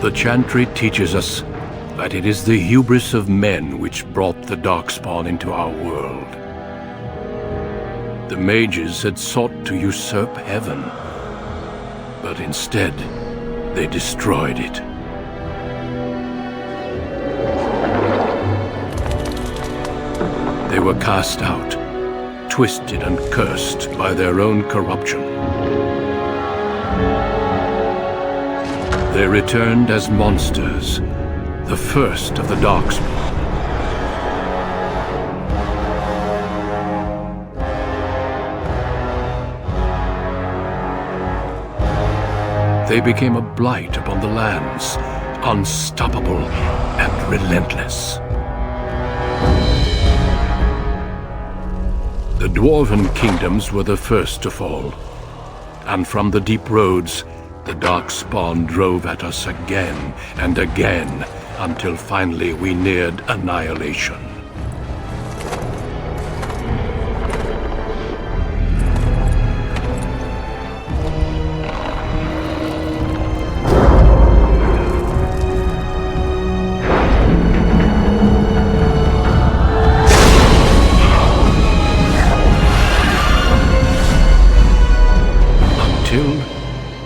The chantry teaches us that it is the hubris of men which brought the Darkspawn into our world. The mages had sought to usurp heaven, but instead, they destroyed it. They were cast out, twisted and cursed by their own corruption. They returned as monsters, the first of the Darkspawn. They became a blight upon the lands, unstoppable and relentless. The Dwarven kingdoms were the first to fall, and from the deep roads, the Darkspawn drove at us again and again, until finally we neared annihilation.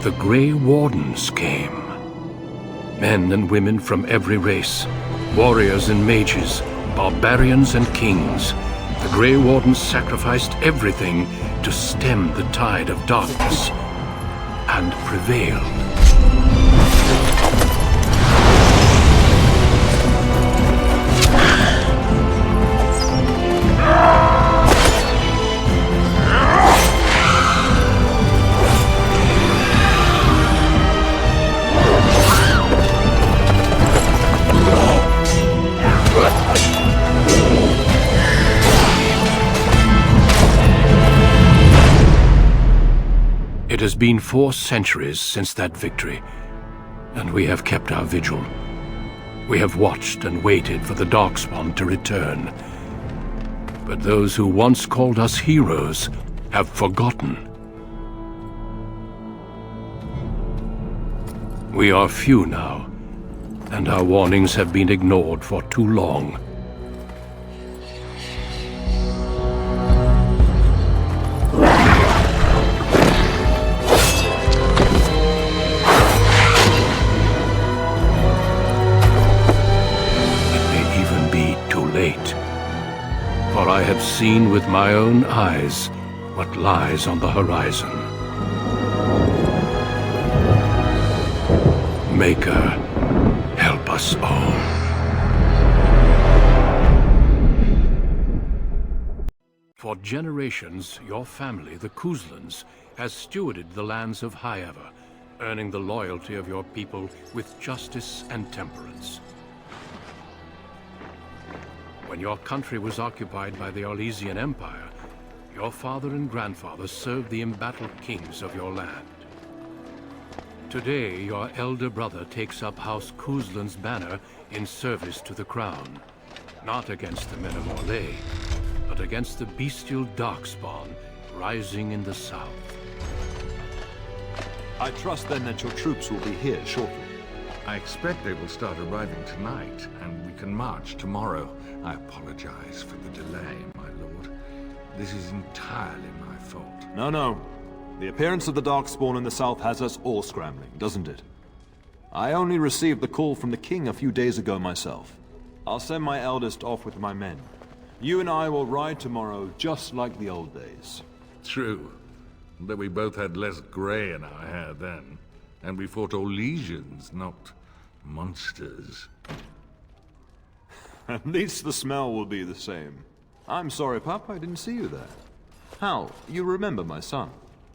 The Grey Wardens came. Men and women from every race, warriors and mages, barbarians and kings. The Grey Wardens sacrificed everything to stem the tide of darkness, and prevailed. It has been 4 centuries since that victory, and we have kept our vigil. We have watched and waited for the Darkspawn to return. But those who once called us heroes have forgotten. We are few now, and our warnings have been ignored for too long. For I have seen with my own eyes what lies on the horizon. Maker, help us all. For generations, your family, the Kuzlans, has stewarded the lands of Highever, earning the loyalty of your people with justice and temperance. When your country was occupied by the Arlesian Empire, your father and grandfather served the embattled kings of your land. Today, your elder brother takes up House Kuzlan's banner in service to the crown, not against the men of Orlais, but against the bestial Darkspawn rising in the south. I trust then that your troops will be here shortly. I expect they will start arriving tonight, and we can march tomorrow. I apologize for the delay, my lord. This is entirely my fault. No. The appearance of the Darkspawn in the south has us all scrambling, doesn't it? I only received the call from the king a few days ago myself. I'll send my eldest off with my men. You and I will ride tomorrow just like the old days. True. But we both had less grey in our hair then. And we fought Orlesians, not monsters. At least the smell will be the same. I'm sorry, Pup, I didn't see you there. Hal, you remember my son?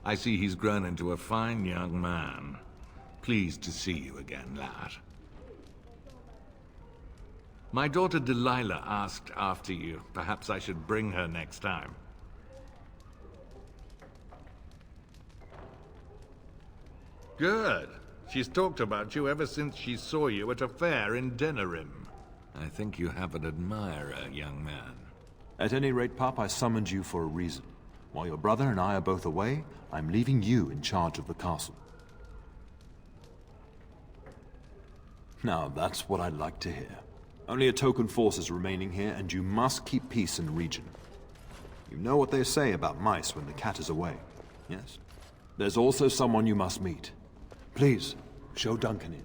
I see he's grown into a fine young man. Pleased to see you again, lad. My daughter Delilah asked after you. Perhaps I should bring her next time. Good. She's talked about you ever since she saw you at a fair in Denerim. I think you have an admirer, young man. At any rate, Pup, I summoned you for a reason. While your brother and I are both away, I'm leaving you in charge of the castle. Now, that's what I'd like to hear. Only a token force is remaining here, and you must keep peace in the region. You know what they say about mice when the cat is away, yes? There's also someone you must meet. Please, show Duncan in.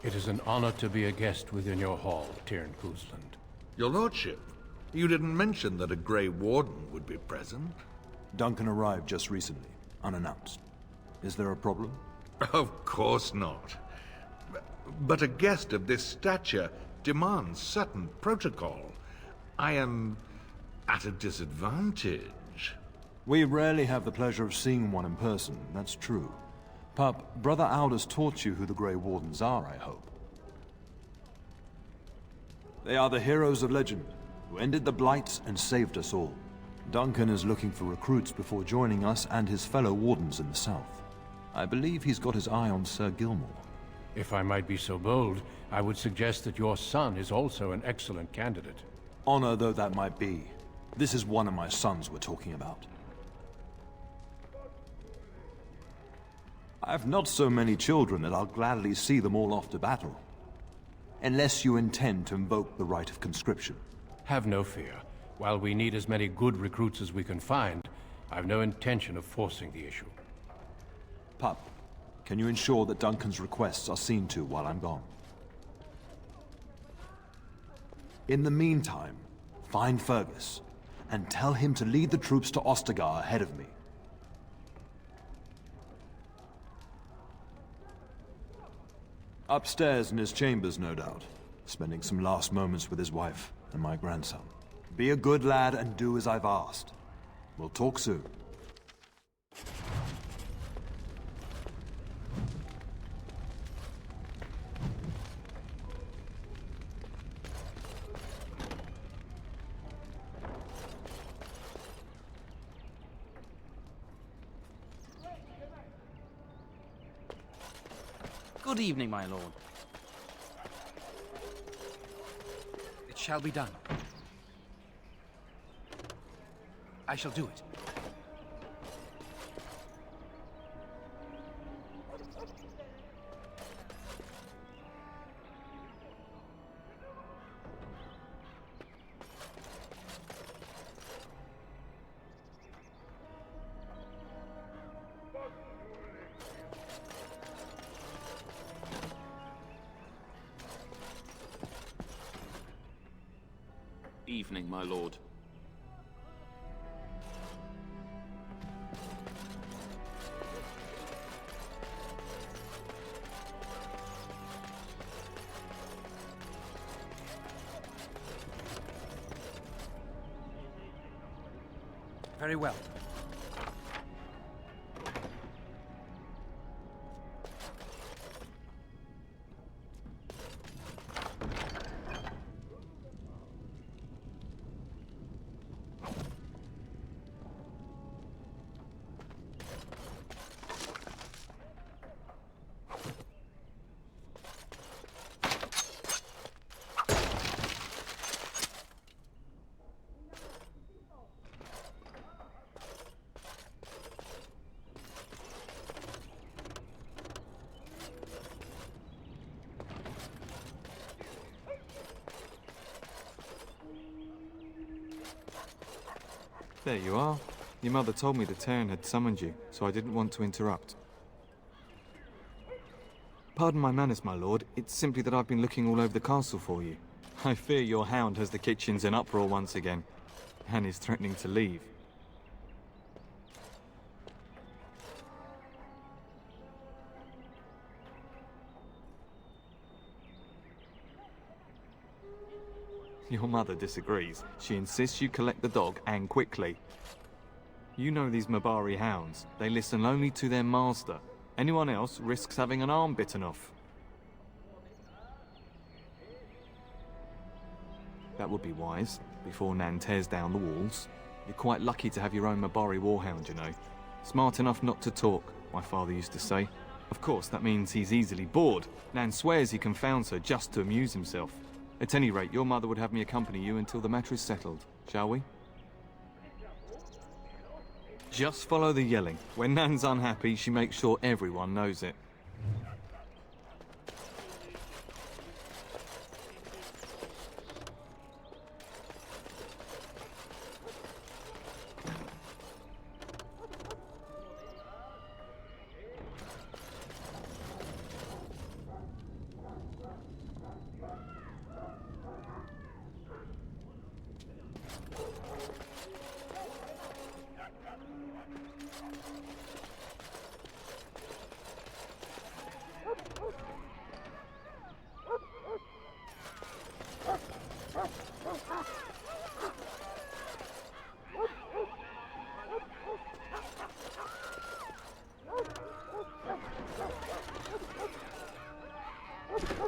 It is an honor to be a guest within your hall, Tyrn Kuzland. Your lordship, you didn't mention that a Grey Warden would be present. Duncan arrived just recently, unannounced. Is there a problem? Of course not. But a guest of this stature demands certain protocol. I am at a disadvantage. We rarely have the pleasure of seeing one in person, that's true. Pup, Brother Aldous taught you who the Grey Wardens are, I hope. They are the heroes of legend, who ended the Blights and saved us all. Duncan is looking for recruits before joining us and his fellow Wardens in the south. I believe he's got his eye on Sir Gilmore. If I might be so bold, I would suggest that your son is also an excellent candidate. Honor though that might be, this is one of my sons we're talking about. I've not so many children that I'll gladly see them all off to battle. Unless you intend to invoke the right of conscription. Have no fear. While we need as many good recruits as we can find, I've no intention of forcing the issue. Pup, can you ensure that Duncan's requests are seen to while I'm gone? In the meantime, find Fergus, and tell him to lead the troops to Ostagar ahead of me. Upstairs in his chambers, no doubt, spending some last moments with his wife and my grandson. Be a good lad and do as I've asked. We'll talk soon. Good evening, my lord. It shall be done. I shall do it. Evening, my lord. Very well. There you are. Your mother told me the Terran had summoned you, so I didn't want to interrupt. Pardon my manners, my lord. It's simply that I've been looking all over the castle for you. I fear your hound has the kitchens in uproar once again, and is threatening to leave. Your mother disagrees. She insists you collect the dog, and quickly. You know these Mabari hounds. They listen only to their master. Anyone else risks having an arm bitten off. That would be wise, before Nan tears down the walls. You're quite lucky to have your own Mabari warhound, you know. Smart enough not to talk, my father used to say. Of course, that means he's easily bored. Nan swears he confounds her just to amuse himself. At any rate, your mother would have me accompany you until the matter is settled. Shall we? Just follow the yelling. When Nan's unhappy, she makes sure everyone knows it.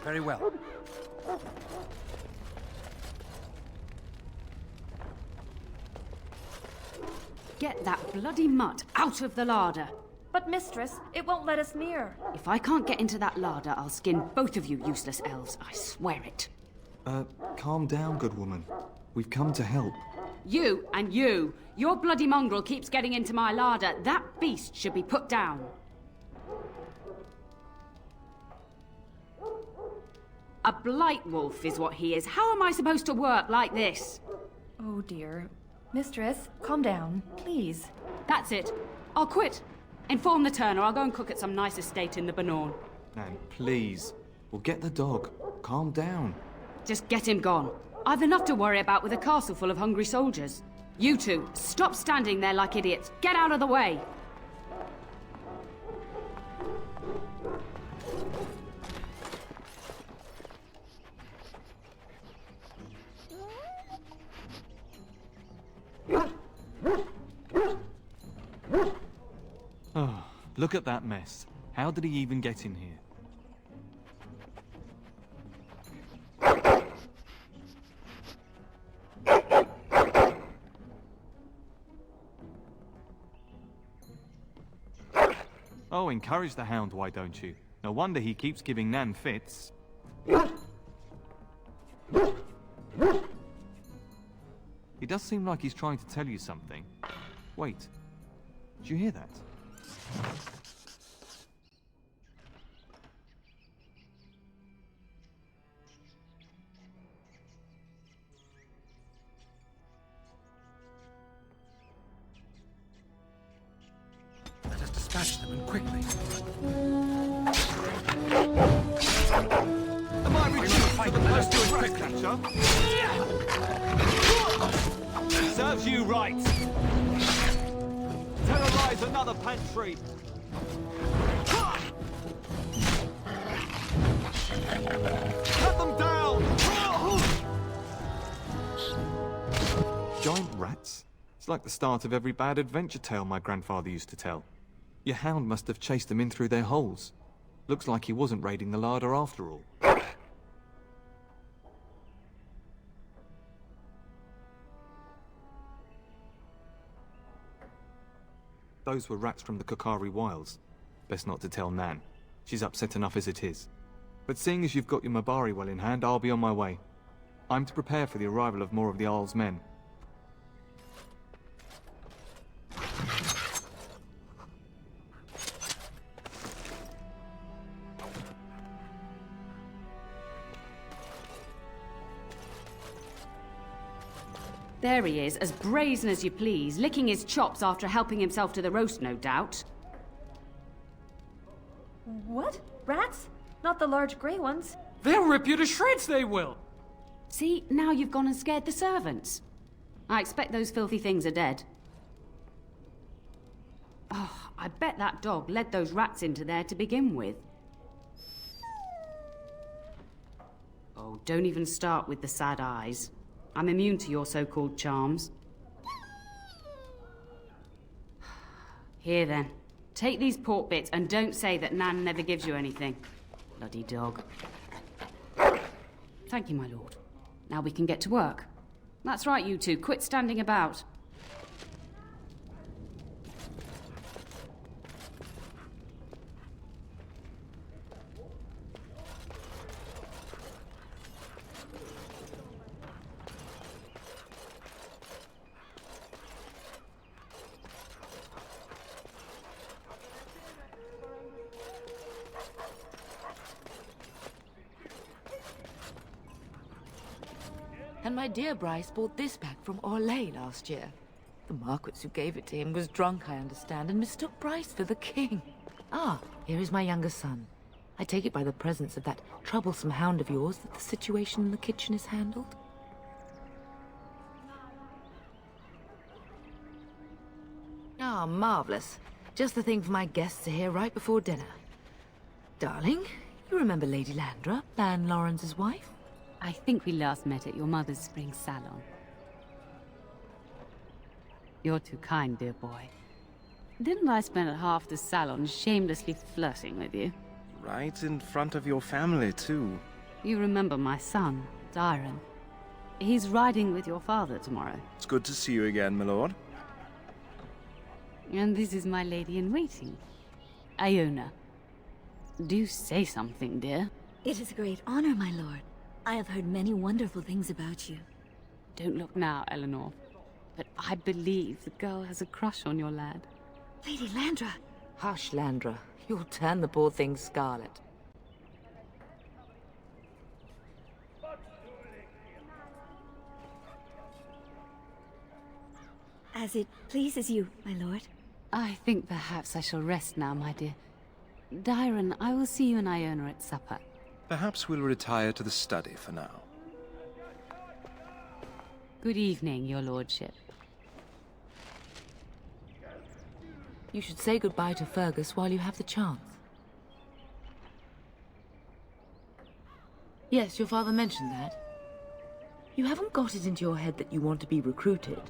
Very well. Get that bloody mutt out of the larder. But mistress, it won't let us near. If I can't get into that larder, I'll skin both of you useless elves, I swear it. Calm down, good woman. We've come to help. You and you! Your bloody mongrel keeps getting into my larder. That beast should be put down. A blight wolf is what he is. How am I supposed to work like this? Oh dear. Mistress, calm down, please. That's it. I'll quit. Inform the turner. I'll go and cook at some nice estate in the Banorn. Nan, please. We'll get the dog. Calm down. Just get him gone. I've enough to worry about with a castle full of hungry soldiers. You two, stop standing there like idiots. Get out of the way. Oh, look at that mess. How did he even get in here? Oh, encourage the hound, why don't you? No wonder he keeps giving Nan fits. He does seem like he's trying to tell you something. Wait, did you hear that? Let us dispatch them and quickly. Am I reduced to the Let us do it grass catcher? Serves you right. Terrorize another pantry. Cut them down! Giant rats? It's like the start of every bad adventure tale my grandfather used to tell. Your hound must have chased them in through their holes. Looks like he wasn't raiding the larder after all. Those were rats from the Kokari Wilds. Best not to tell Nan. She's upset enough as it is. But seeing as you've got your Mabari well in hand, I'll be on my way. I'm to prepare for the arrival of more of the Arl's men. There he is, as brazen as you please, licking his chops after helping himself to the roast, no doubt. What? Rats? Not the large grey ones. They'll rip you to shreds, they will! See, now you've gone and scared the servants. I expect those filthy things are dead. Oh, I bet that dog led those rats into there to begin with. Oh, don't even start with the sad eyes. I'm immune to your so-called charms. Here then, take these pork bits and don't say that Nan never gives you anything. Bloody dog. Thank you, my lord. Now we can get to work. That's right, you two. Quit standing about. And my dear Bryce bought this back from Orlais last year. The Marquis who gave it to him was drunk, I understand, and mistook Bryce for the king. Ah, here is my younger son. I take it by the presence of that troublesome hound of yours that the situation in the kitchen is handled? Ah, marvelous. Just the thing for my guests to hear right before dinner. Darling, you remember Lady Landra, Lan Lawrence's wife? I think we last met at your mother's spring salon. You're too kind, dear boy. Didn't I spend half the salon shamelessly flirting with you? Right in front of your family, too. You remember my son, Dyron. He's riding with your father tomorrow. It's good to see you again, my lord. And this is my lady-in-waiting, Iona. Do say something, dear. It is a great honor, my lord. I have heard many wonderful things about you. Don't look now, Eleanor. But I believe the girl has a crush on your lad. Lady Landra! Hush, Landra. You'll turn the poor thing scarlet. As it pleases you, my lord. I think perhaps I shall rest now, my dear. Dyron, I will see you and Iona at supper. Perhaps we'll retire to the study for now. Good evening, your lordship. You should say goodbye to Fergus while you have the chance. Yes, your father mentioned that. You haven't got it into your head that you want to be recruited.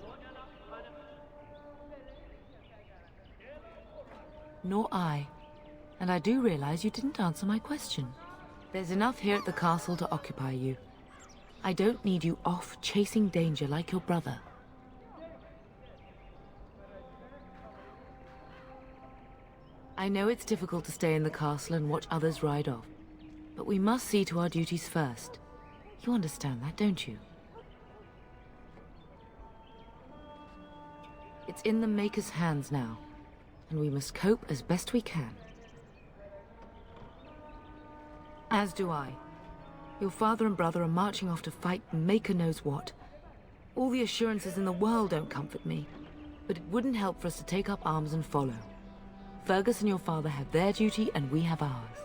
Nor I. And I do realize you didn't answer my question. There's enough here at the castle to occupy you. I don't need you off chasing danger like your brother. I know it's difficult to stay in the castle and watch others ride off, but we must see to our duties first. You understand that, don't you? It's in the Maker's hands now, and we must cope as best we can. As do I. Your father and brother are marching off to fight Maker knows what. All the assurances in the world don't comfort me, but it wouldn't help for us to take up arms and follow. Fergus and your father have their duty, and we have ours.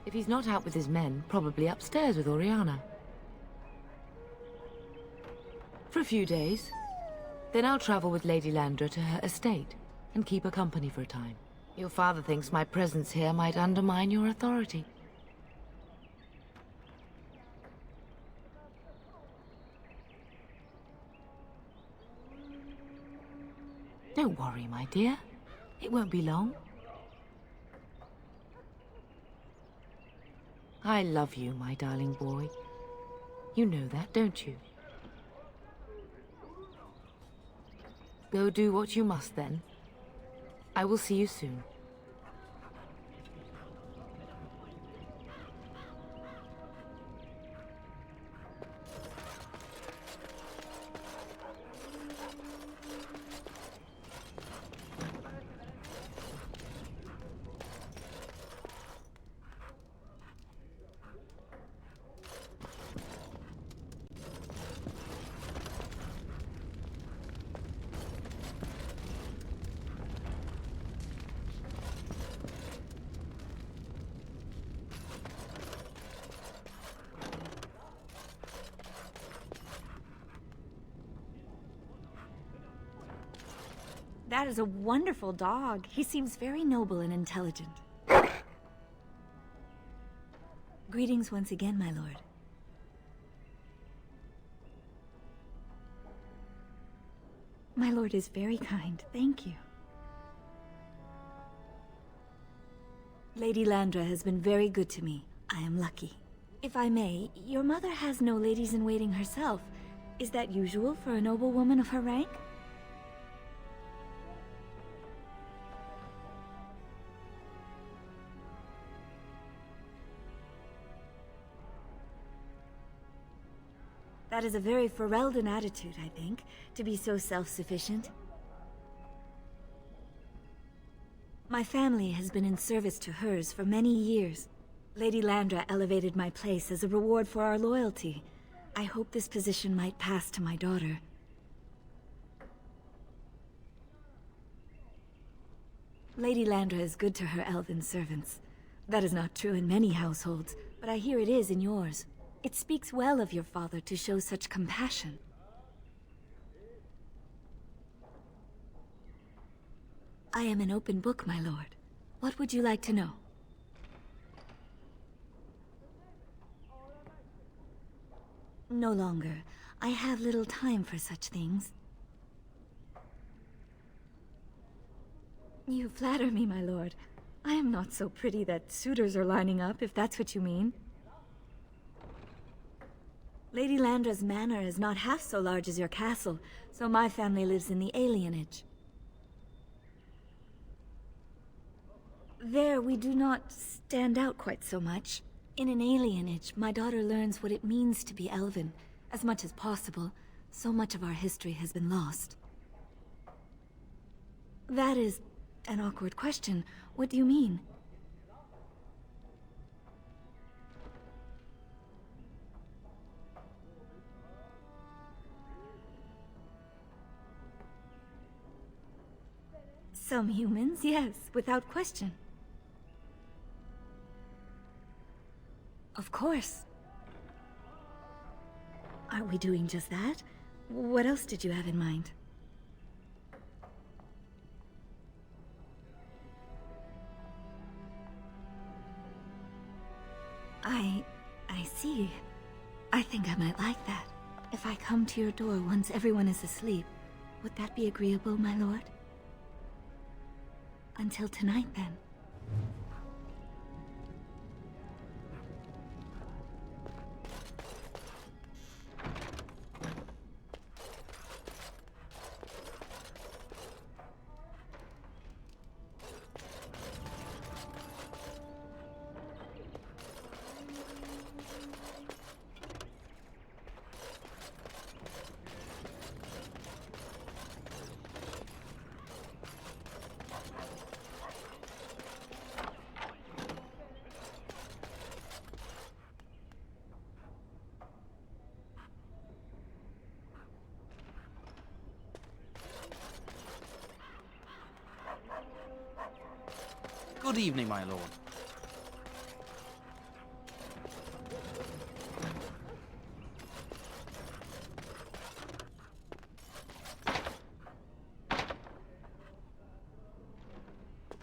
If he's not out with his men, probably upstairs with Oriana. For a few days. Then I'll travel with Lady Landra to her estate, and keep her company for a time. Your father thinks my presence here might undermine your authority. Don't worry, my dear. It won't be long. I love you, my darling boy. You know that, don't you? Go do what you must, then. I will see you soon. That is a wonderful dog. He seems very noble and intelligent. Greetings once again, my lord. My lord is very kind, thank you. Lady Landra has been very good to me. I am lucky. If I may, your mother has no ladies-in-waiting herself. Is that usual for a noble woman of her rank? That is a very Ferelden attitude, I think, to be so self-sufficient. My family has been in service to hers for many years. Lady Landra elevated my place as a reward for our loyalty. I hope this position might pass to my daughter. Lady Landra is good to her elven servants. That is not true in many households, but I hear it is in yours. It speaks well of your father to show such compassion. I am an open book, my lord. What would you like to know? No longer. I have little time for such things. You flatter me, my lord. I am not so pretty that suitors are lining up, if that's what you mean. Lady Landra's manor is not half so large as your castle, so my family lives in the alienage. There, we do not stand out quite so much. In an alienage, my daughter learns what it means to be elven, as much as possible. So much of our history has been lost. That is an awkward question. What do you mean? Some humans, yes, without question. Of course. Aren't we doing just that? What else did you have in mind? I see. I think I might like that. If I come to your door once everyone is asleep, would that be agreeable, my lord? Until tonight, then. Good evening, my lord.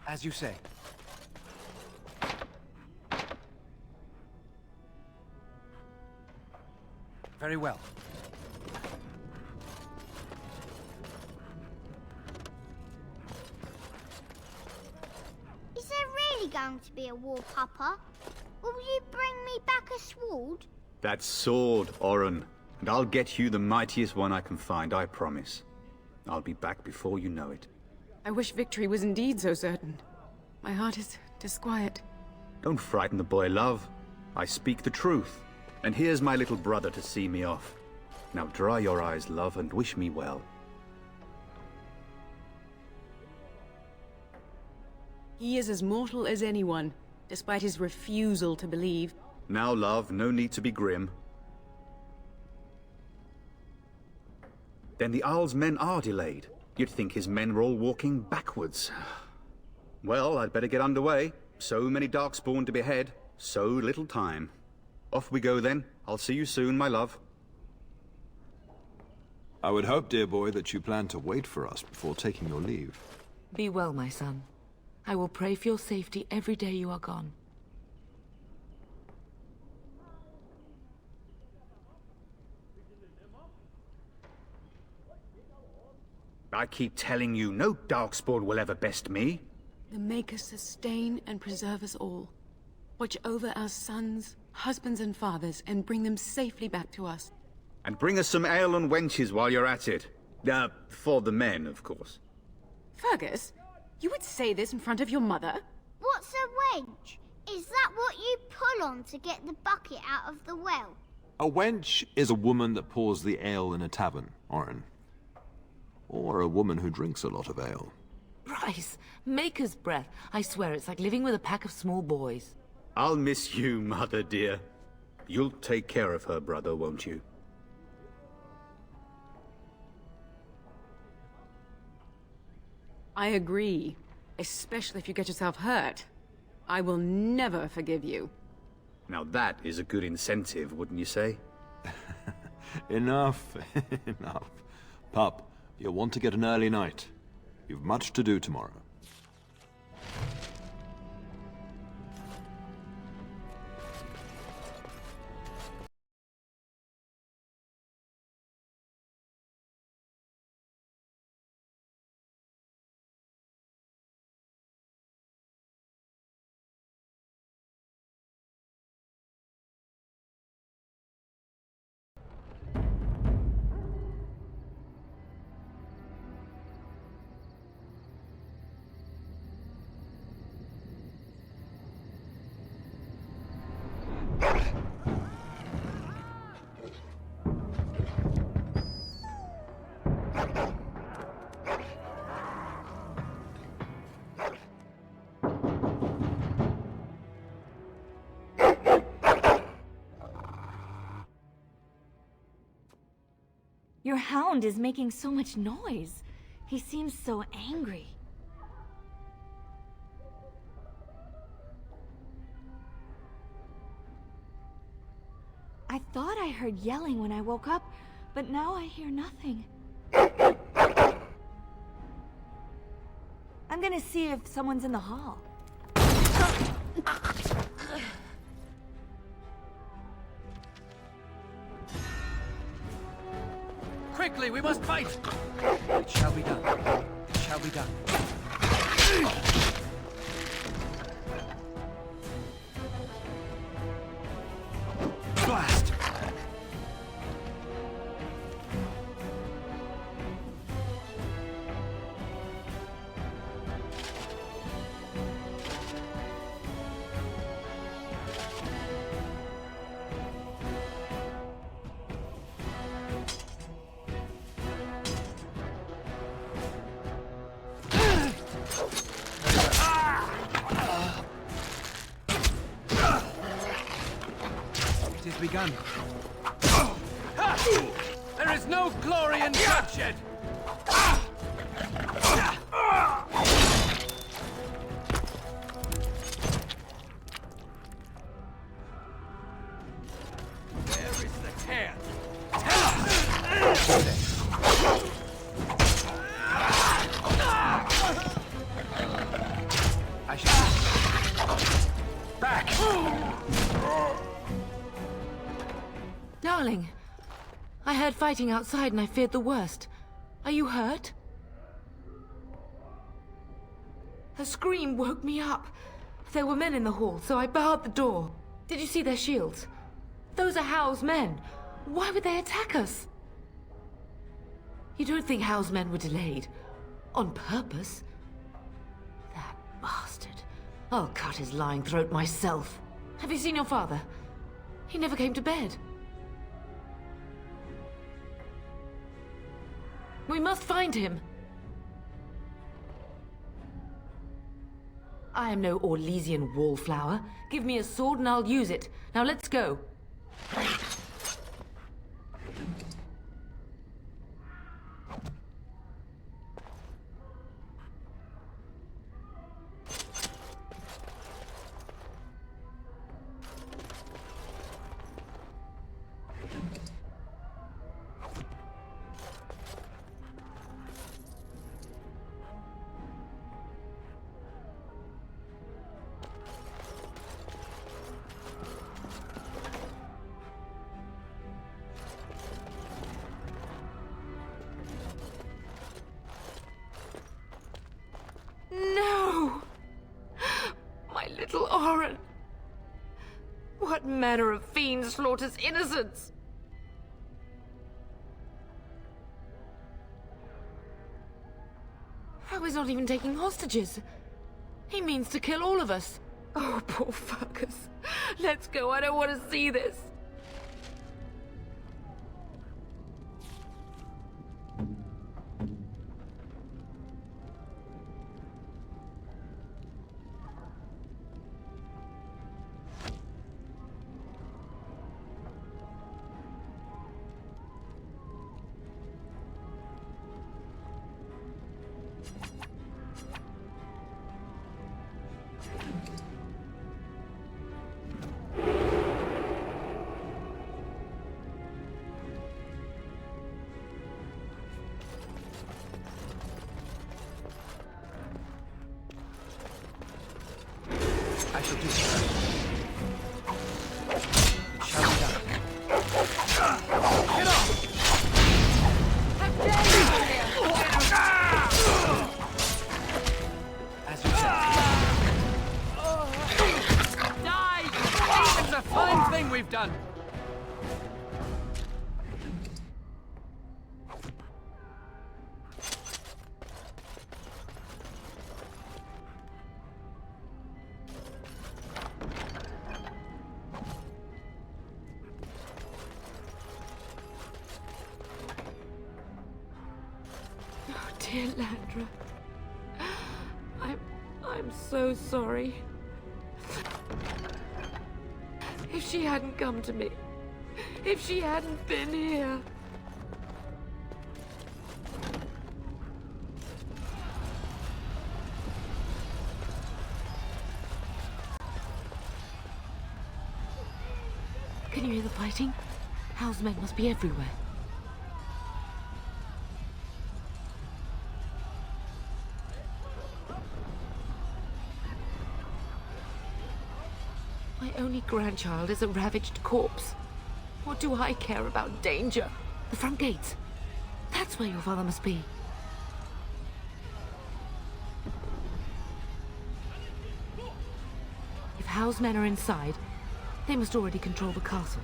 As you say. Very well. Going to be a war, Papa? Will you bring me back a sword? That sword, Oren. And I'll get you the mightiest one I can find, I promise. I'll be back before you know it. I wish victory was indeed so certain. My heart is disquiet. Don't frighten the boy, love. I speak the truth. And here's my little brother to see me off. Now dry your eyes, love, and wish me well. He is as mortal as anyone, despite his refusal to believe. Now, love, no need to be grim. Then the Owl's men are delayed. You'd think his men were all walking backwards. Well, I'd better get underway. So many Darkspawn to behead, so little time. Off we go then. I'll see you soon, my love. I would hope, dear boy, that you plan to wait for us before taking your leave. Be well, my son. I will pray for your safety every day you are gone. I keep telling you, no Darkspawn will ever best me. The Maker sustain and preserve us all. Watch over our sons, husbands and fathers, and bring them safely back to us. And bring us some ale and wenches while you're at it. For the men, of course. Fergus? You would say this in front of your mother? What's a wench? Is that what you pull on to get the bucket out of the well? A wench is a woman that pours the ale in a tavern, Oren. Or a woman who drinks a lot of ale. Bryce, Maker's breath. I swear it's like living with a pack of small boys. I'll miss you, Mother dear. You'll take care of her, brother, won't you? I agree. Especially if you get yourself hurt. I will never forgive you. Now that is a good incentive, wouldn't you say? Enough, enough. Pup, you'll want to get an early night. You've much to do tomorrow. Your hound is making so much noise. He seems so angry. I thought I heard yelling when I woke up, but now I hear nothing. I'm gonna see if someone's in the hall. Quickly, we must fight! It shall be done. It shall be done. Blast! It is begun. There is no glory in bloodshed! Where is the tear? I shall... Back! Darling, I heard fighting outside and I feared the worst. Are you hurt? Her scream woke me up. There were men in the hall, so I barred the door. Did you see their shields? Those are Howe's men. Why would they attack us? You don't think Howe's men were delayed? On purpose? That bastard. I'll cut his lying throat myself. Have you seen your father? He never came to bed. We must find him. I am no Orlesian wallflower. Give me a sword and I'll use it. Now let's go. No! My little Oren! What manner of fiend slaughters innocents? How is not even taking hostages? He means to kill all of us. Oh, poor fuckers. Let's go, I don't want to see this. Oh, dear Landra. I'm so sorry. If she hadn't come to me, if she hadn't been here. Can you hear the fighting? Hal's men must be everywhere. My only grandchild is a ravaged corpse. What do I care about danger? The front gates. That's where your father must be. If Hal's men are inside, they must already control the castle.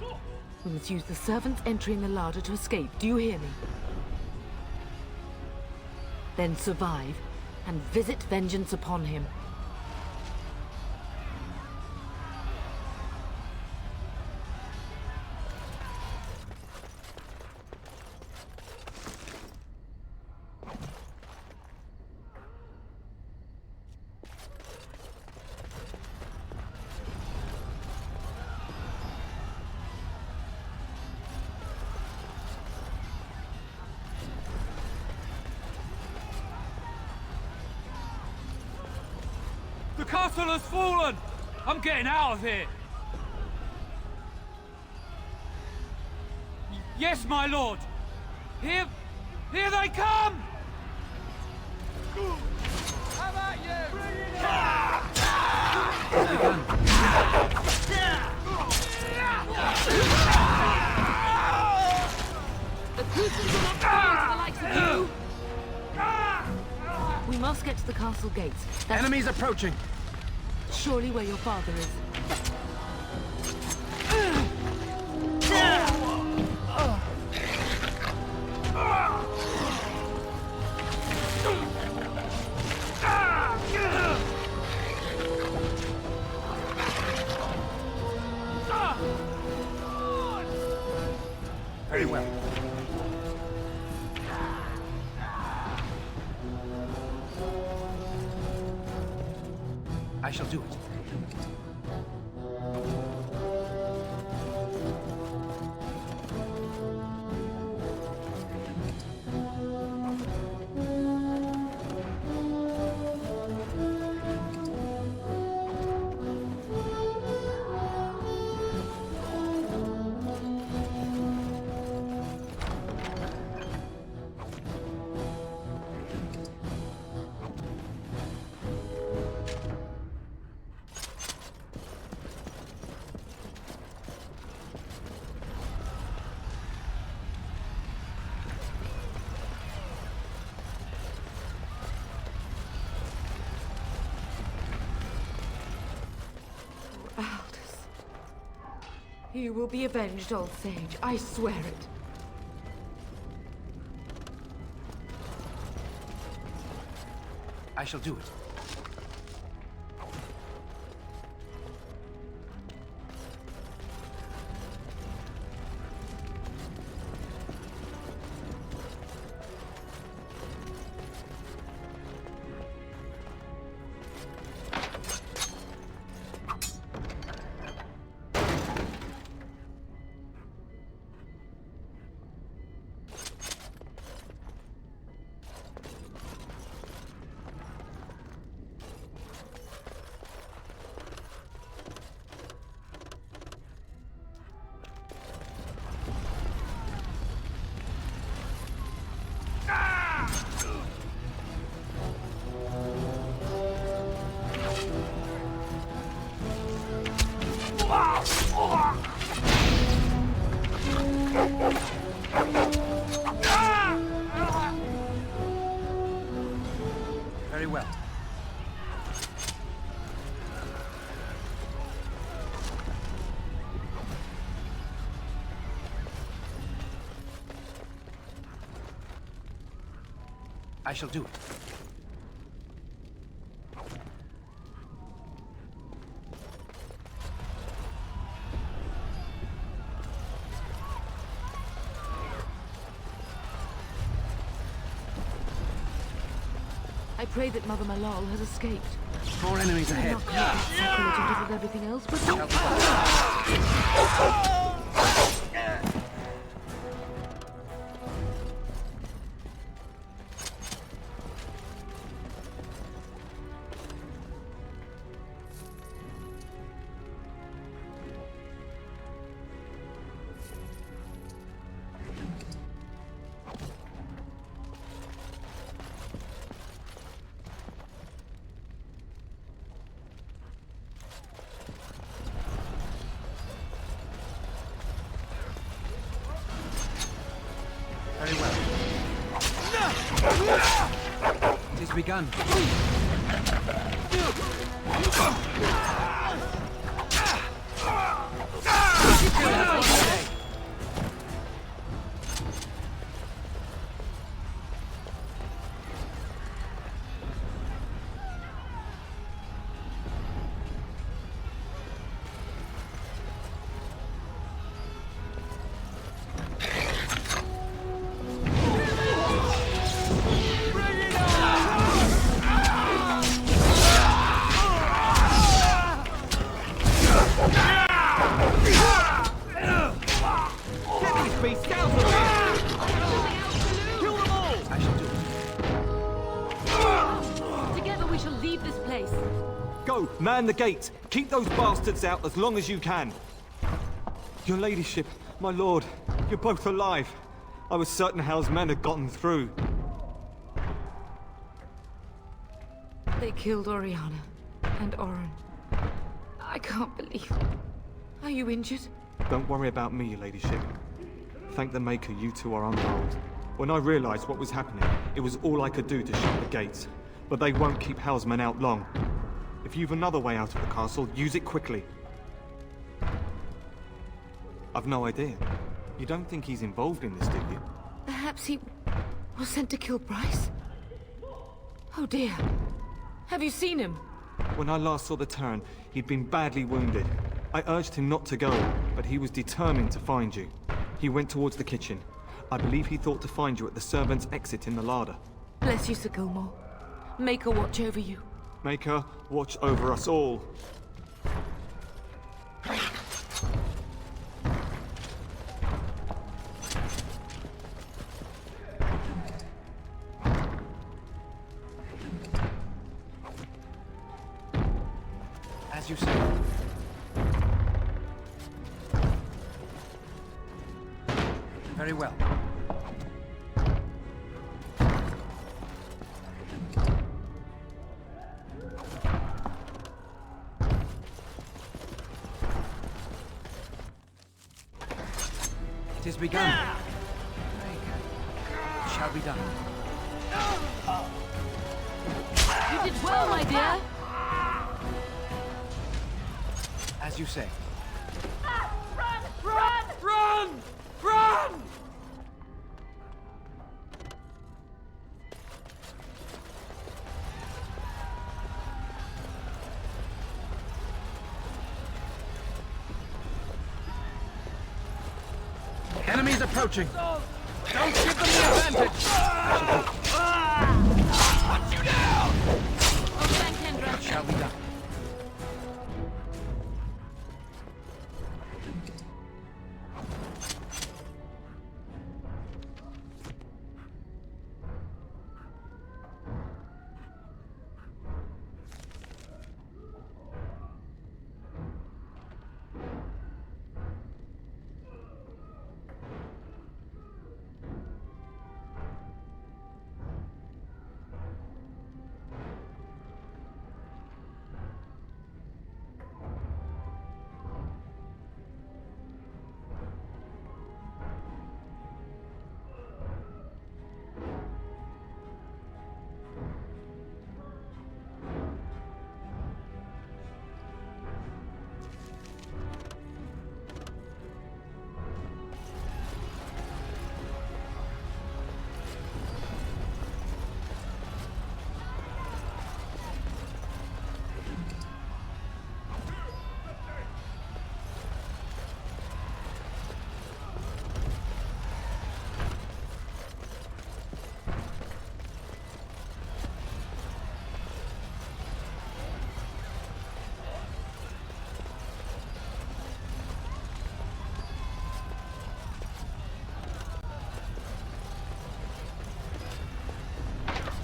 We must use the servants entering the larder to escape. Do you hear me? Then survive and visit vengeance upon him. The castle has fallen! I'm getting out of here! Yes, my lord! Here they come! How about you? The Crucians will not fall to the likes of you! We must get to the castle gates. Enemies approaching! Surely where your father is. Very well. I shall do it. You will be avenged, old sage. I swear it. I shall do it. I shall do it. I pray that Mother Malal has escaped. More enemies ahead. Not sacrilege with everything else, but Very well. It is begun. together we shall leave this place. Go, man the gates. Keep those bastards out as long as you can. Your ladyship, my lord, you're both alive. I was certain Hal's men had gotten through. They killed Oriana and Oren. I can't believe. Are you injured? Don't worry about me, your ladyship. Thank the Maker you two are unharmed. When I realized what was happening, it was all I could do to shut the gates. But they won't keep Hal's men out long. If you've another way out of the castle, use it quickly. I've no idea. You don't think he's involved in this, do you? Perhaps he was sent to kill Bryce? Oh dear. Have you seen him? When I last saw the Turn, he'd been badly wounded. I urged him not to go, but he was determined to find you. He went towards the kitchen. I believe he thought to find you at the servants' exit in the larder. Bless you, Sir Gilmore. Make her watch over you. Make her watch over us all. As you say. Very well. It is begun. It shall be done. You did well, my dear. As you say. Run! Run! Run! Run! Enemies approaching. Don't give them the advantage. Watch you down! Oh, thank Kendra. It shall be done.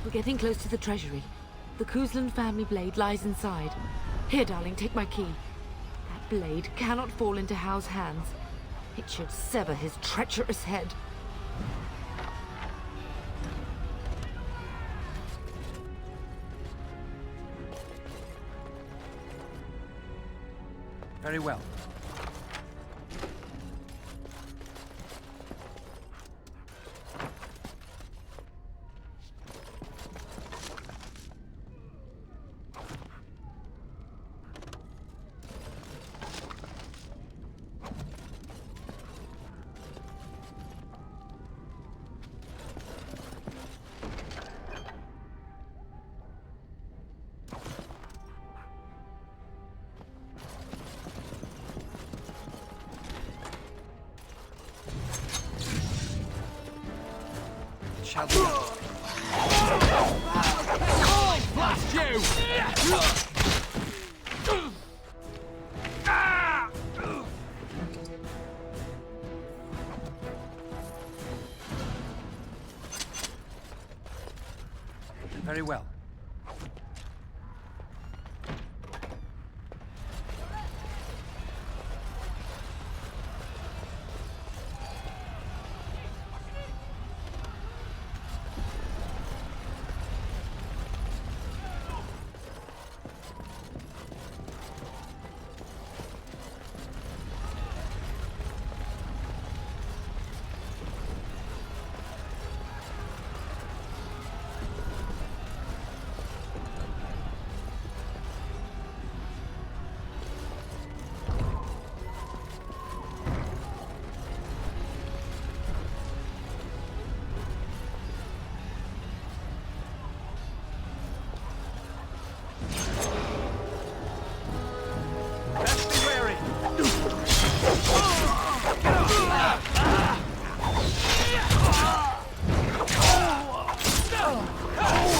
We're getting close to the treasury. The Kuzlan family blade lies inside. Here, darling, take my key. That blade cannot fall into Hao's hands. It should sever his treacherous head. Very well. Shall we? Blast you! Very well.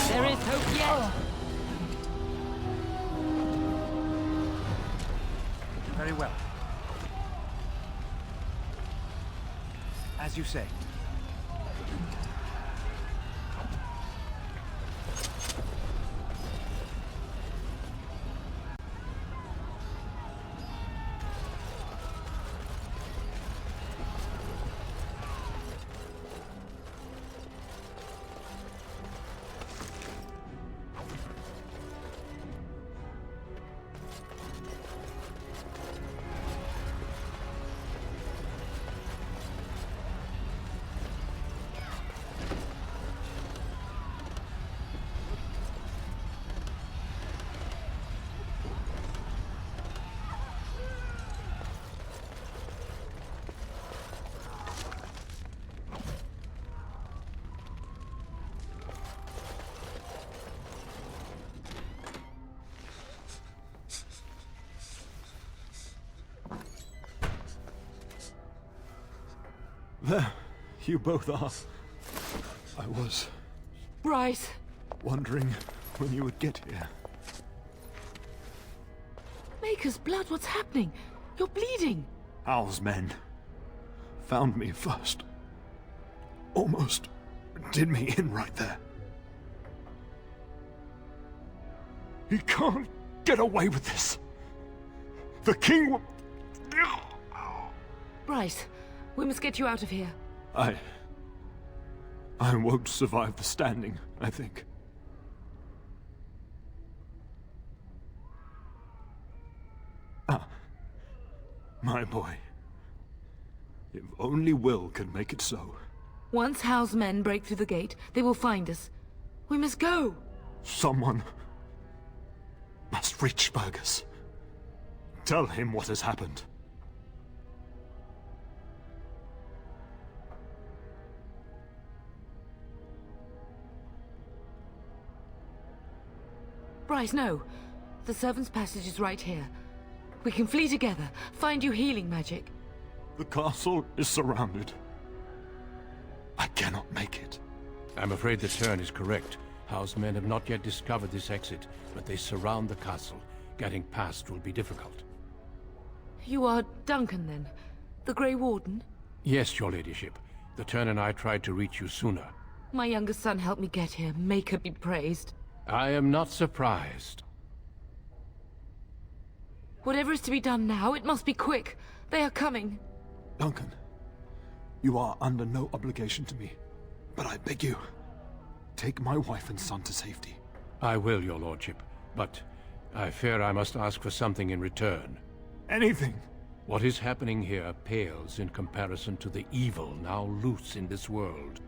There is hope yet. Very well. As you say. There, you both are. I was Bryce! wondering when you would get here. Maker's blood, what's happening? You're bleeding! Al's men found me first. Almost did me in right there. He can't get away with this. The king will... Bryce, we must get you out of here. I won't survive the standing, I think. My boy. If only Will could make it so. Once Hao's men break through the gate, they will find us. We must go! Someone must reach Burgess. Tell him what has happened. Bryce, no. The servant's passage is right here. We can flee together, find you healing magic. The castle is surrounded. I cannot make it. I'm afraid the turn is correct. House men have not yet discovered this exit, but they surround the castle. Getting past will be difficult. You are Duncan, then? The Grey Warden? Yes, your ladyship. The turn and I tried to reach you sooner. My youngest son helped me get here. Maker be praised. I am not surprised. Whatever is to be done now, it must be quick. They are coming. Duncan, you are under no obligation to me, but I beg you, take my wife and son to safety. I will, your lordship, but I fear I must ask for something in return. Anything! What is happening here pales in comparison to the evil now loose in this world.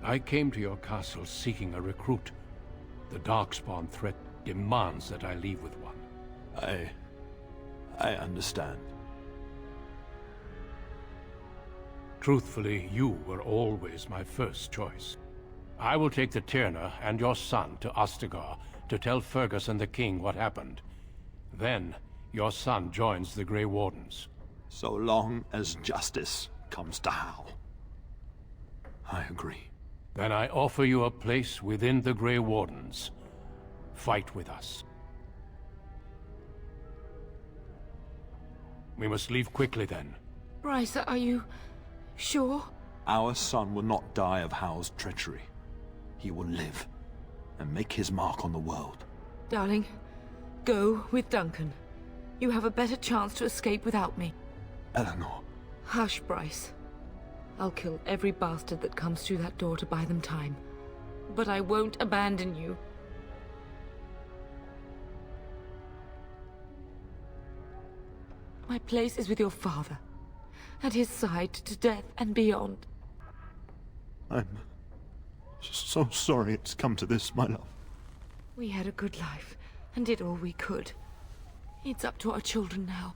I came to your castle seeking a recruit. The Darkspawn threat demands that I leave with one. I understand. Truthfully, you were always my first choice. I will take the Tyrna and your son to Ostagar to tell Fergus and the king what happened. Then, your son joins the Grey Wardens. So long as justice comes to Hal. I agree. Then I offer you a place within the Grey Wardens. Fight with us. We must leave quickly then. Bryce, are you sure? Our son will not die of Hal's treachery. He will live and make his mark on the world. Darling, go with Duncan. You have a better chance to escape without me. Eleanor. Hush, Bryce. I'll kill every bastard that comes through that door to buy them time. But I won't abandon you. My place is with your father. At his side to death and beyond. I'm so sorry it's come to this, my love. We had a good life, and did all we could. It's up to our children now.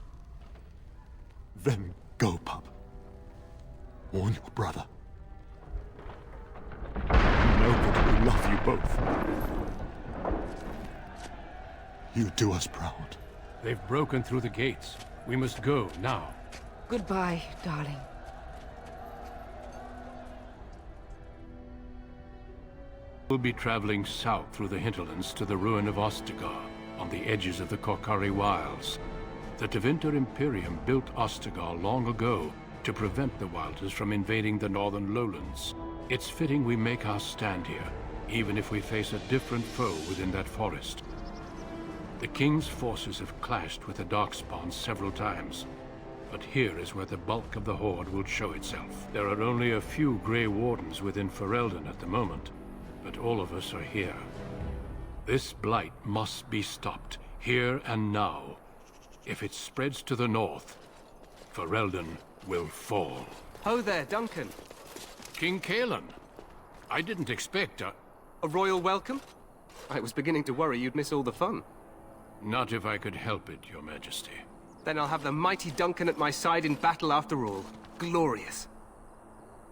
Then go, pup. Warn your brother. Know that we love you both. You do us proud. They've broken through the gates. We must go now. Goodbye, darling. We'll be traveling south through the hinterlands to the ruin of Ostagar, on the edges of the Korkari Wilds. The Tevinter Imperium built Ostagar long ago to prevent the Wilders from invading the northern lowlands. It's fitting we make our stand here, even if we face a different foe within that forest. The King's forces have clashed with the Darkspawn several times, but here is where the bulk of the Horde will show itself. There are only a few Grey Wardens within Ferelden at the moment, but all of us are here. This blight must be stopped, here and now. If it spreads to the north, Ferelden will fall. Ho there, Duncan. King Cailan. I didn't expect a royal welcome? I was beginning to worry you'd miss all the fun. Not if I could help it, Your Majesty. Then I'll have the mighty Duncan at my side in battle after all. Glorious.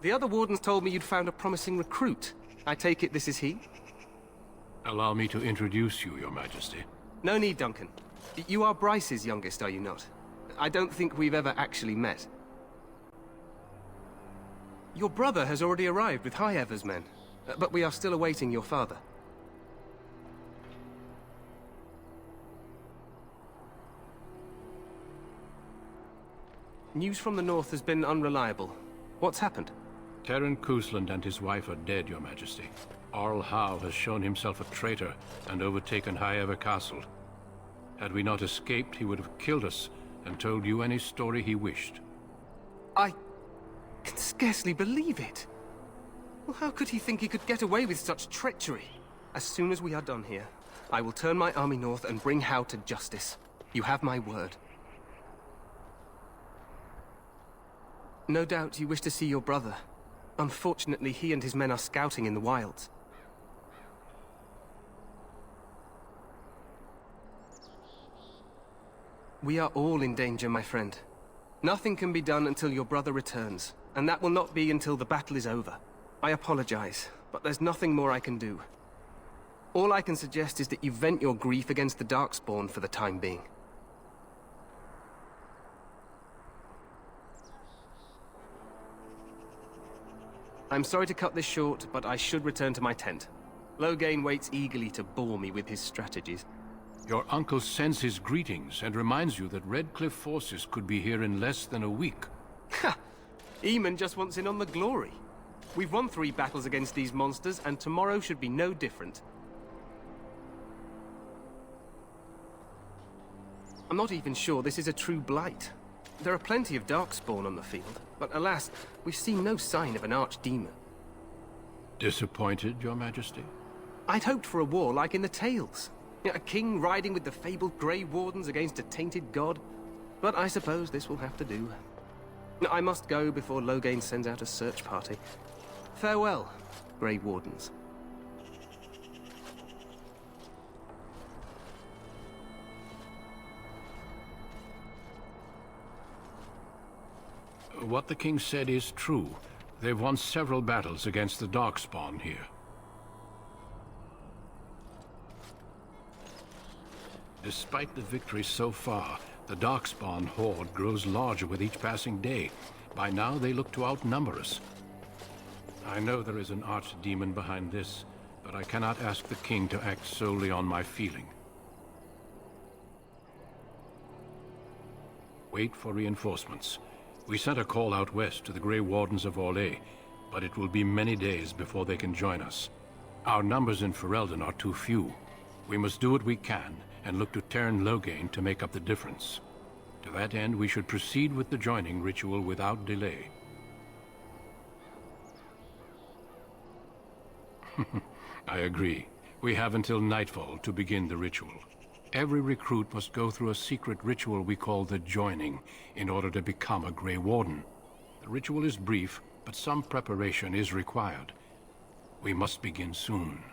The other wardens told me you'd found a promising recruit. I take it this is he? Allow me to introduce you, Your Majesty. No need, Duncan. You are Bryce's youngest, are you not? I don't think we've ever actually met. Your brother has already arrived with High Ever's men, but we are still awaiting your father. News from the north has been unreliable. What's happened? Terran Cousland and his wife are dead, Your Majesty. Arl Howe has shown himself a traitor and overtaken High Ever Castle. Had we not escaped, he would have killed us and told you any story he wished. I can scarcely believe it. Well, how could he think he could get away with such treachery? As soon as we are done here, I will turn my army north and bring Howe to justice. You have my word. No doubt you wish to see your brother. Unfortunately, he and his men are scouting in the wilds. We are all in danger, my friend. Nothing can be done until your brother returns, and that will not be until the battle is over. I apologize, but there's nothing more I can do. All I can suggest is that you vent your grief against the Darkspawn for the time being. I'm sorry to cut this short, but I should return to my tent. Loghain waits eagerly to bore me with his strategies. Your uncle sends his greetings and reminds you that Redcliffe forces could be here in less than a week. Ha! Eamon just wants in on the glory. We've won 3 battles against these monsters, and tomorrow should be no different. I'm not even sure this is a true blight. There are plenty of darkspawn on the field, but alas, we've seen no sign of an archdemon. Disappointed, Your Majesty? I'd hoped for a war like in the tales. A king riding with the fabled Grey Wardens against a tainted god. But I suppose this will have to do. I must go before Loghain sends out a search party. Farewell, Grey Wardens. What the king said is true. They've won several battles against the Darkspawn here. Despite the victories so far, the Darkspawn horde grows larger with each passing day. By now, they look to outnumber us. I know there is an archdemon behind this, but I cannot ask the king to act solely on my feeling. Wait for reinforcements. We sent a call out west to the Grey Wardens of Orlais, but it will be many days before they can join us. Our numbers in Ferelden are too few. We must do what we can, and look to Teyrn Loghain to make up the difference. To that end, we should proceed with the joining ritual without delay. I agree. We have until nightfall to begin the ritual. Every recruit must go through a secret ritual we call the joining in order to become a Grey Warden. The ritual is brief, but some preparation is required. We must begin soon.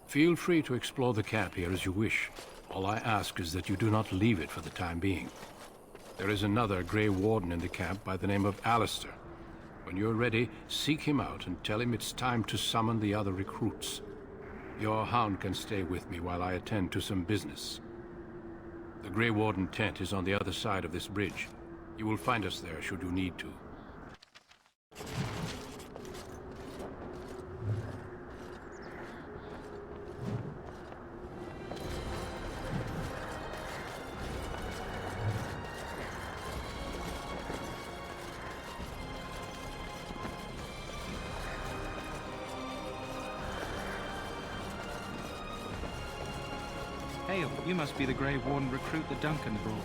Feel free to explore the camp here as you wish. All I ask is that you do not leave it for the time being. There is another Grey Warden in the camp by the name of Alistair. When you're ready, seek him out and tell him it's time to summon the other recruits. Your hound can stay with me while I attend to some business. The Grey Warden tent is on the other side of this bridge. You will find us there should you need to. Hail, you must be the Grey Warden recruit that Duncan brought.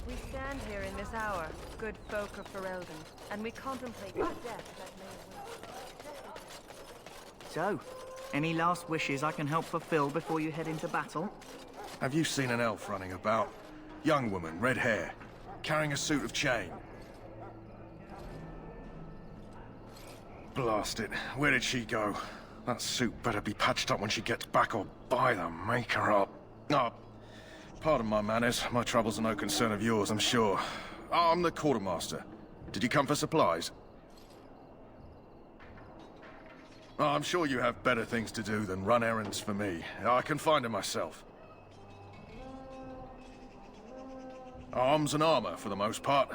We stand here in this hour, good folk of Ferelden, and we contemplate the death that may await. So, any last wishes I can help fulfill before you head into battle? Have you seen an elf running about? Young woman, red hair, carrying a suit of chain. Blast it. Where did she go? That suit better be patched up when she gets back, or by the maker up. Oh, pardon my manners. My troubles are no concern of yours, I'm sure. Oh, I'm the quartermaster. Did you come for supplies? Oh, I'm sure you have better things to do than run errands for me. I can find them myself. Arms and armor, for the most part.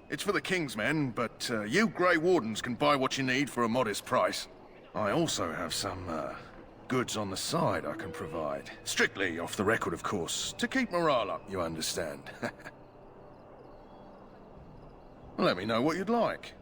It's for the King's men, but you Grey Wardens can buy what you need for a modest price. I also have some goods on the side I can provide. Strictly off the record, of course. To keep morale up, you understand. Let me know what you'd like.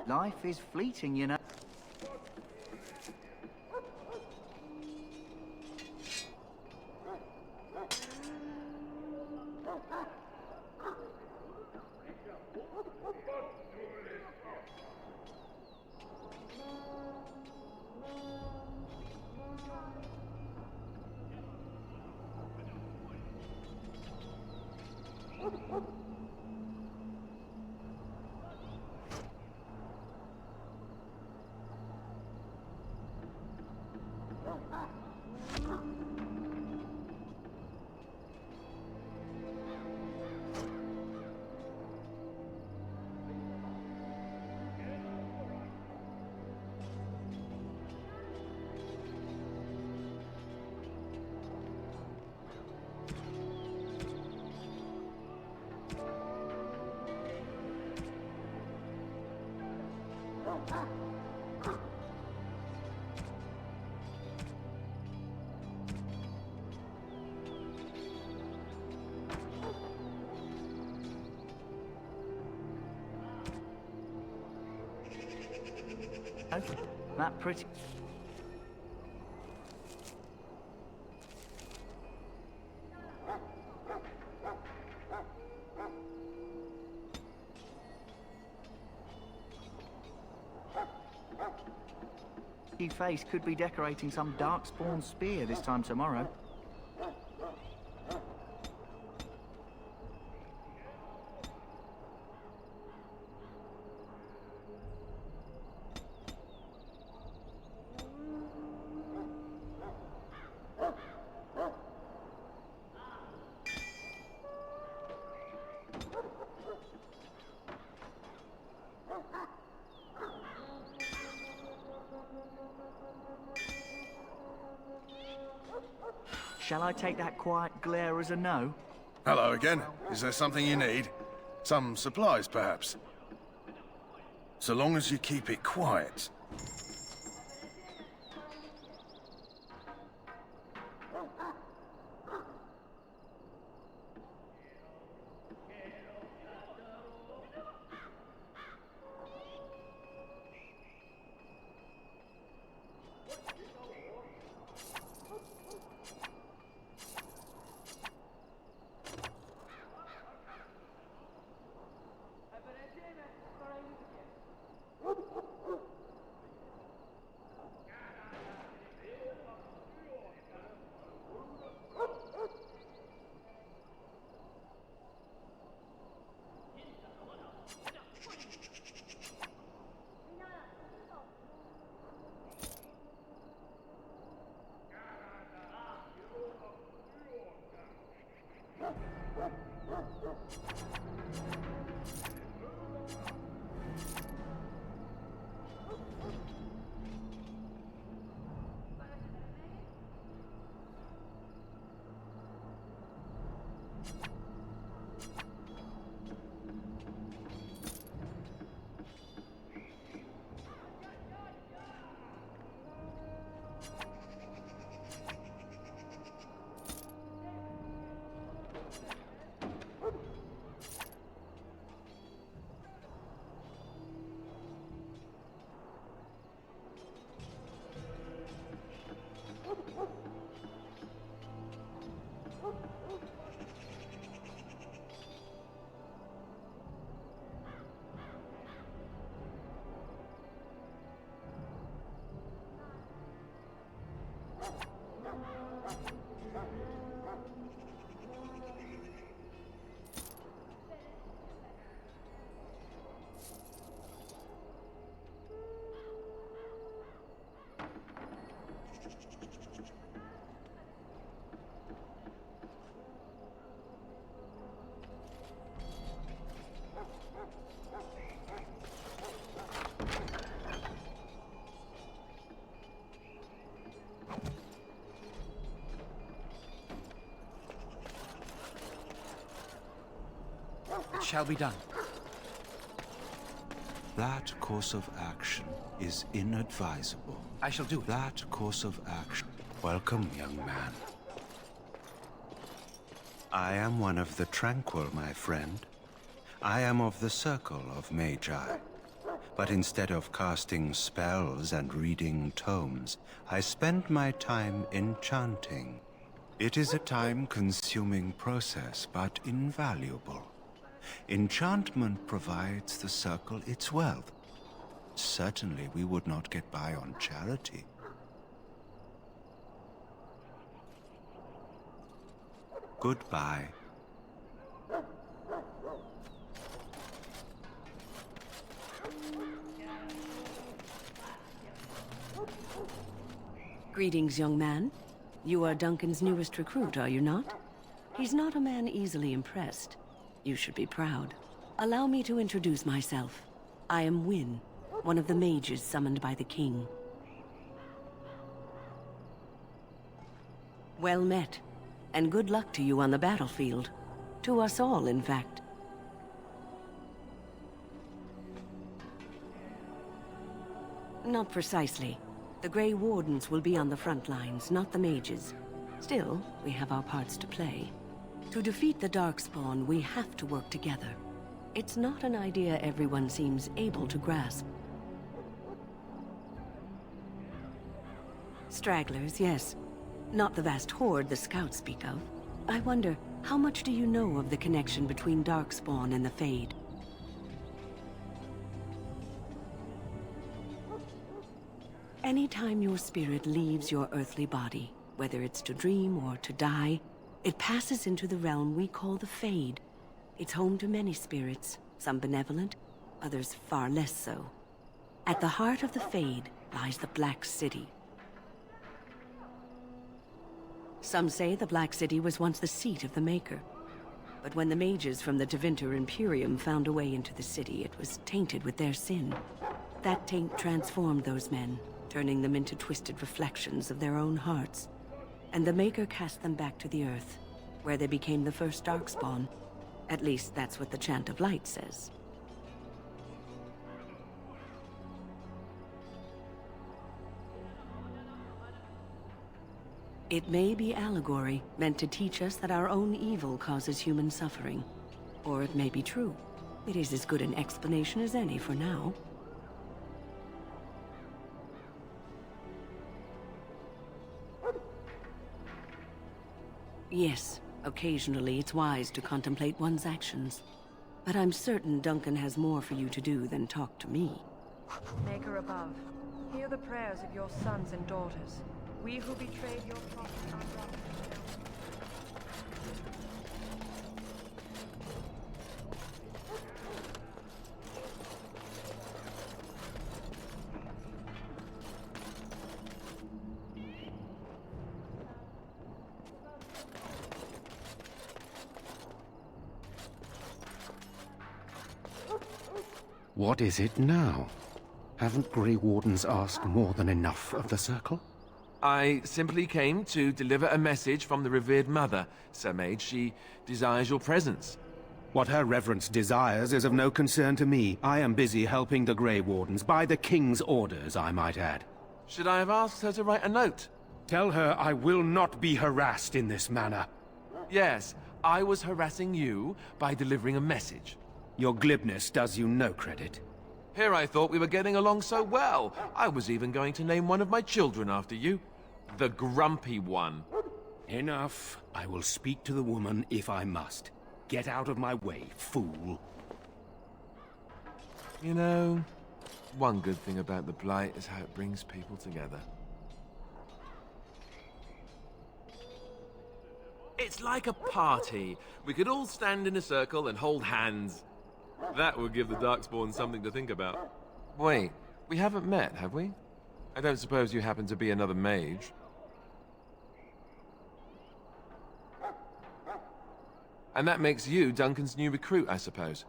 Life is fleeting, you know. That pretty... face could be decorating some darkspawn spear this time tomorrow. Shall I take that quiet glare as a no? Hello again. Is there something you need? Some supplies, perhaps? So long as you keep it quiet. It shall be done. That course of action is inadvisable. I shall do it. That course of action. Welcome, young man. I am one of the tranquil, my friend. I am of the circle of Magi. But instead of casting spells and reading tomes, I spend my time enchanting. It is a time-consuming process, but invaluable. Enchantment provides the circle its wealth. Certainly we would not get by on charity. Goodbye. Greetings, young man. You are Duncan's newest recruit, are you not? He's not a man easily impressed. You should be proud. Allow me to introduce myself. I am Wynne, one of the mages summoned by the king. Well met, and good luck to you on the battlefield. To us all, in fact. Not precisely. The Grey Wardens will be on the front lines, not the mages. Still, we have our parts to play. To defeat the Darkspawn, we have to work together. It's not an idea everyone seems able to grasp. Stragglers, yes. Not the vast horde the scouts speak of. I wonder, how much do you know of the connection between Darkspawn and the Fade? Anytime your spirit leaves your earthly body, whether it's to dream or to die, it passes into the realm we call the Fade. It's home to many spirits, some benevolent, others far less so. At the heart of the Fade lies the Black City. Some say the Black City was once the seat of the Maker. But when the mages from the Tevinter Imperium found a way into the city, it was tainted with their sin. That taint transformed those men, turning them into twisted reflections of their own hearts. And the Maker cast them back to the Earth, where they became the first Darkspawn. At least that's what the Chant of Light says. It may be allegory, meant to teach us that our own evil causes human suffering. Or it may be true. It is as good an explanation as any for now. Yes, occasionally it's wise to contemplate one's actions. But I'm certain Duncan has more for you to do than talk to me. Maker above, hear the prayers of your sons and daughters. We who betrayed your prophet are brought to What is it now? Haven't Grey Wardens asked more than enough of the Circle? I simply came to deliver a message from the revered mother, Sir Mage. She desires your presence. What her reverence desires is of no concern to me. I am busy helping the Grey Wardens, by the King's orders, I might add. Should I have asked her to write a note? Tell her I will not be harassed in this manner. Yes, I was harassing you by delivering a message. Your glibness does you no credit. Here I thought we were getting along so well. I was even going to name one of my children after you. The Grumpy One. Enough. I will speak to the woman if I must. Get out of my way, fool. You know, one good thing about the Blight is how it brings people together. It's like a party. We could all stand in a circle and hold hands. That would give the Darkspawn something to think about. Wait, we haven't met, have we? I don't suppose you happen to be another mage. And that makes you Duncan's new recruit, I suppose.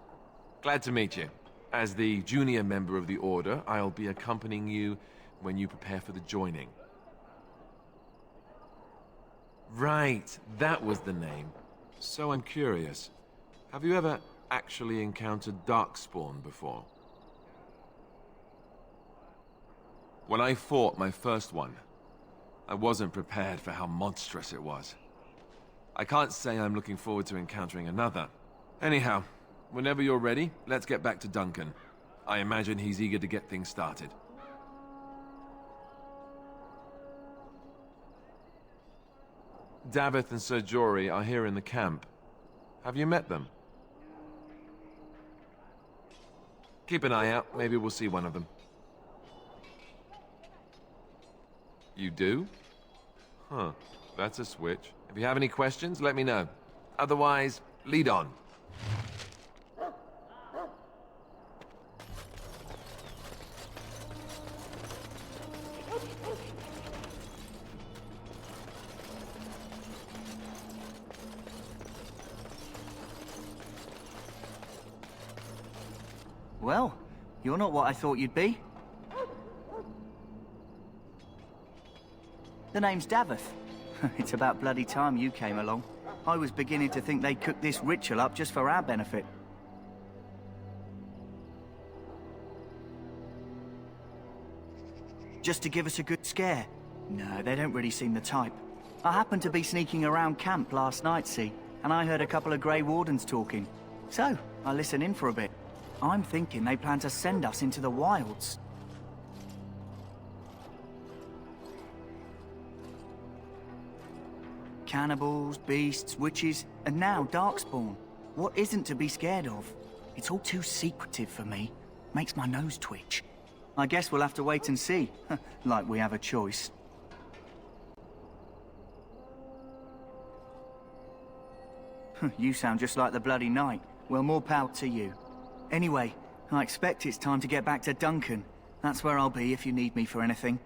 Glad to meet you. As the junior member of the Order, I'll be accompanying you when you prepare for the joining. Right, that was the name. So I'm curious. Have you ever actually encountered Darkspawn before? When I fought my first one, I wasn't prepared for how monstrous it was. I can't say I'm looking forward to encountering another. Anyhow, whenever you're ready, let's get back to Duncan. I imagine he's eager to get things started. Davith and Sir Jory are here in the camp. Have you met them? Keep an eye out. Maybe we'll see one of them. You do? Huh. That's a switch. If you have any questions, let me know. Otherwise, lead on. Well, you're not what I thought you'd be. The name's Davith. It's about bloody time you came along. I was beginning to think they cooked this ritual up just for our benefit. Just to give us a good scare? No, they don't really seem the type. I happened to be sneaking around camp last night, see, and I heard a couple of Grey Wardens talking. So, I listened in for a bit. I'm thinking they plan to send us into the wilds. Cannibals, beasts, witches, and now Darkspawn. What isn't to be scared of? It's all too secretive for me. Makes my nose twitch. I guess we'll have to wait and see. Like we have a choice. You sound just like the bloody knight. Well, more power to you. Anyway, I expect it's time to get back to Duncan. That's where I'll be if you need me for anything.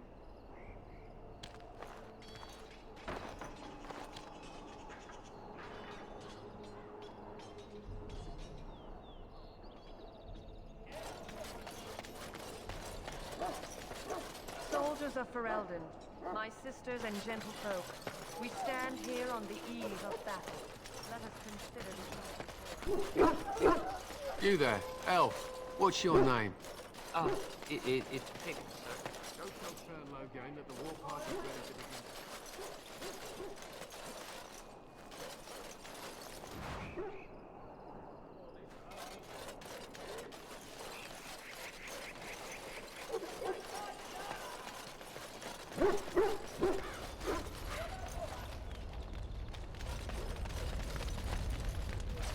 Soldiers of Ferelden, my sisters and gentlefolk, we stand here on the eve of battle. Let us consider the... You there, elf. What's your name? It's Pick. Go tell Sir Logain that the war party is ready to begin.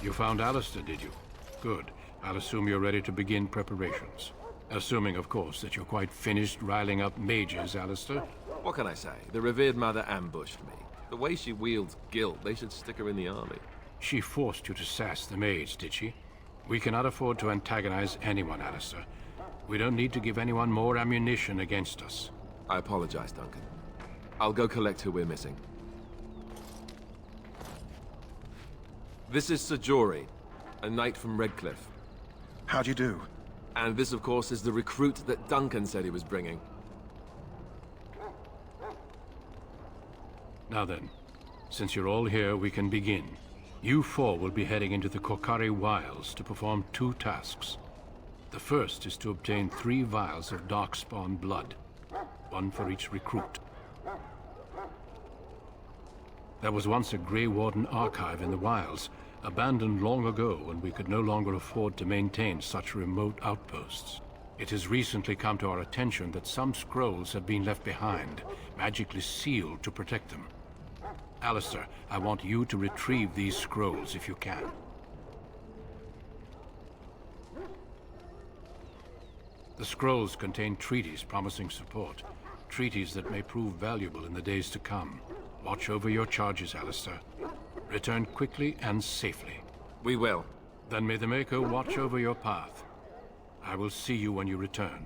You found Alistair, did you? Good. I'll assume you're ready to begin preparations. Assuming, of course, that you're quite finished riling up mages, Alistair. What can I say? The revered mother ambushed me. The way she wields guilt, they should stick her in the army. She forced you to sass the mage, did she? We cannot afford to antagonize anyone, Alistair. We don't need to give anyone more ammunition against us. I apologize, Duncan. I'll go collect who we're missing. This is Sir Jory, a knight from Redcliffe. How'd you do? And this, of course, is the recruit that Duncan said he was bringing. Now then, since you're all here, we can begin. You four will be heading into the Korcari Wilds to perform 2 tasks. The first is to obtain 3 vials of Darkspawn blood, 1 for each recruit. There was once a Grey Warden archive in the wilds, abandoned long ago when we could no longer afford to maintain such remote outposts. It has recently come to our attention that some scrolls have been left behind, magically sealed to protect them. Alistair, I want you to retrieve these scrolls if you can. The scrolls contain treaties promising support, treaties that may prove valuable in the days to come. Watch over your charges, Alistair. Return quickly and safely. We will. Then may the Maker watch over your path. I will see you when you return.